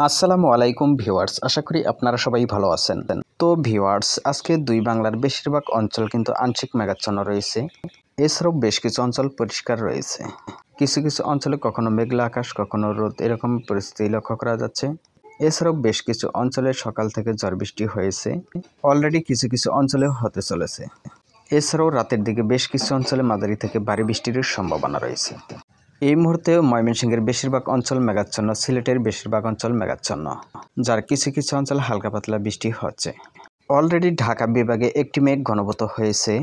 আসসালামু আলাইকুম ভিউয়ার্স, আশা করি আপনারা সবাই ভালো আছেন। তো ভিউয়ার্স, আজকে দুই বাংলার বেশিরভাগ অঞ্চল কিন্তু আংশিক মেঘাচ্ছন্ন রয়েছে। এছাড়াও বেশ কিছু অঞ্চল পরিষ্কার রয়েছে। কিছু কিছু অঞ্চলে কখনো মেঘলা আকাশ, কখনো রোদ, এরকম পরিস্থিতি লক্ষ্য করা যাচ্ছে। এছাড়াও বেশ কিছু অঞ্চলে সকাল থেকে ঝড় বৃষ্টি হয়েছে, অলরেডি কিছু কিছু অঞ্চলে হতে চলেছে। এছাড়াও রাতের দিকে বেশ কিছু অঞ্চলে মাঝারি থেকে ভারী বৃষ্টির সম্ভাবনা রয়েছে। এই মুহূর্তে ময়মনসিংহের বেশিরভাগ অঞ্চল মেঘাচ্ছন্ন, সিলেটের বেশিরভাগ অঞ্চল মেঘাচ্ছন্ন, যার কিছু কিছু অঞ্চল হালকা পাতলা বৃষ্টি হচ্ছে। অলরেডি ঢাকা বিভাগে একটি মেঘ ঘনীভূত হয়েছে,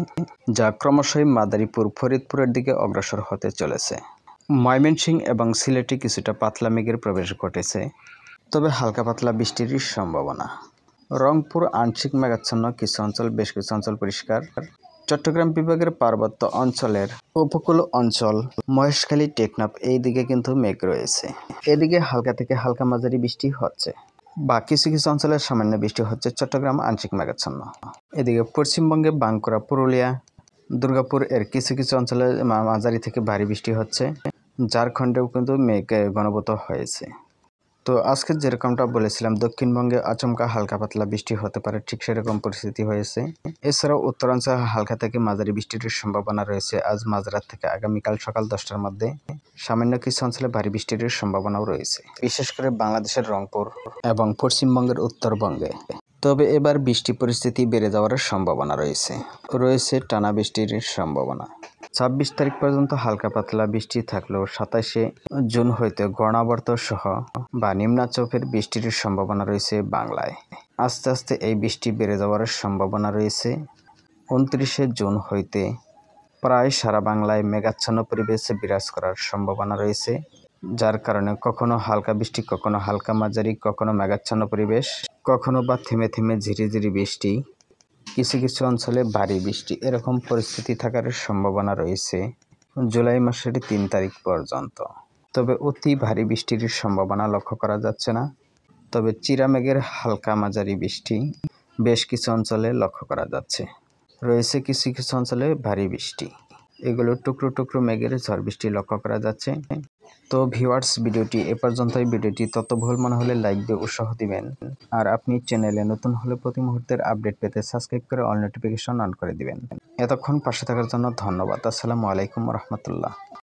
যা ক্রমশই মাদারীপুর, ফরিদপুরের দিকে অগ্রসর হতে চলেছে। ময়মনসিংহ এবং সিলেটে কিছুটা পাতলা মেঘের প্রবেশ ঘটেছে, তবে হালকা পাতলা বৃষ্টির সম্ভাবনা। রংপুর আংশিক মেঘাচ্ছন্ন, কিছু অঞ্চল, বেশ কিছু অঞ্চল পরিষ্কার। চট্টগ্রাম বিভাগের পার্বত্য অঞ্চলের উপকূল অঞ্চল, মহেশখালী, টেকনাফ, এই দিকে কিন্তু মেঘ রয়েছে। এদিকে হালকা থেকে হালকা মাঝারি বৃষ্টি হচ্ছে, বা কিছু কিছু অঞ্চলে সামান্য বৃষ্টি হচ্ছে। চট্টগ্রাম আংশিক মেঘাচ্ছন্ন। এদিকে পশ্চিমবঙ্গে বাঁকুড়া, পুরুলিয়া, দুর্গাপুর এর কিছু কিছু অঞ্চলে মাঝারি থেকে ভারী বৃষ্টি হচ্ছে। ঝাড়খণ্ডেও কিন্তু মেঘ ঘনীভূত হয়েছে। তো আজকে যেরকমটা বলেছিলাম, দক্ষিণবঙ্গে আচমকা হালকা পাতলা বৃষ্টি হতে পারে, ঠিক সেরকম পরিস্থিতি হয়েছে। এছাড়াও উত্তরাঞ্চলে হালকা থেকে মাঝারি বৃষ্টির সম্ভাবনা রয়েছে আজ মাঝরাত থেকে আগামীকাল সকাল 10টার মধ্যে। সামান্য কিছু অঞ্চলে ভারী বৃষ্টির সম্ভাবনাও রয়েছে, বিশেষ করে বাংলাদেশের রংপুর এবং পশ্চিমবঙ্গের উত্তরবঙ্গে। তবে এবার বৃষ্টি পরিস্থিতি বেড়ে যাওয়ার সম্ভাবনা রয়েছে টানা বৃষ্টির সম্ভাবনা। 26 তারিখ পর্যন্ত হালকা পাতলা বৃষ্টি থাকলেও 27শে জুন হইতে ঘূর্ণাবর্ত সহ বা নিম্নচাপের বৃষ্টির সম্ভাবনা রয়েছে বাংলায়। আস্তে আস্তে এই বৃষ্টি বেড়ে যাওয়ার সম্ভাবনা রয়েছে। 29শে জুন হইতে প্রায় সারা বাংলায় মেঘাচ্ছন্ন পরিবেশে বিরাজ করার সম্ভাবনা রয়েছে, যার কারণে কখনো হালকা বৃষ্টি, কখনো হালকা মাঝারি, কখনো মেঘাচ্ছন্ন পরিবেশ, কখনো বা থেমে থেমে ঝিরিঝিরি বৃষ্টি, কিছু কিছু অঞ্চলে ভারী বৃষ্টি, এরকম পরিস্থিতি থাকার সম্ভাবনা রয়েছে জুলাই মাসের 3 তারিখ পর্যন্ত। তবে অতি ভারী বৃষ্টির সম্ভাবনা লক্ষ্য করা যাচ্ছে না, তবে চিরামেঘের হালকা মাঝারি বৃষ্টি বেশ কিছু অঞ্চলে লক্ষ্য করা যাচ্ছে। রয়েছে কিছু কিছু অঞ্চলে ভারী বৃষ্টি, এগুলো টুকরো টুকরো মেঘের ঝড় বৃষ্টি লক্ষ্য করা যাচ্ছে। তো ভিউয়ার্স, ভিডিওটি এ পর্যন্তই। ভিডিওটি তথ্যবহুল মনে হলে লাইক দিয়ে উৎসাহ দিবেন, আর আপনি চ্যানেলে নতুন হলে প্রতি মুহূর্তের আপডেট পেতে সাবস্ক্রাইব করে অল নোটিফিকেশন অন করে দিবেন। এতক্ষণ পাশে থাকার জন্য ধন্যবাদ। আসসালামু আলাইকুম রহমতুল্লাহ।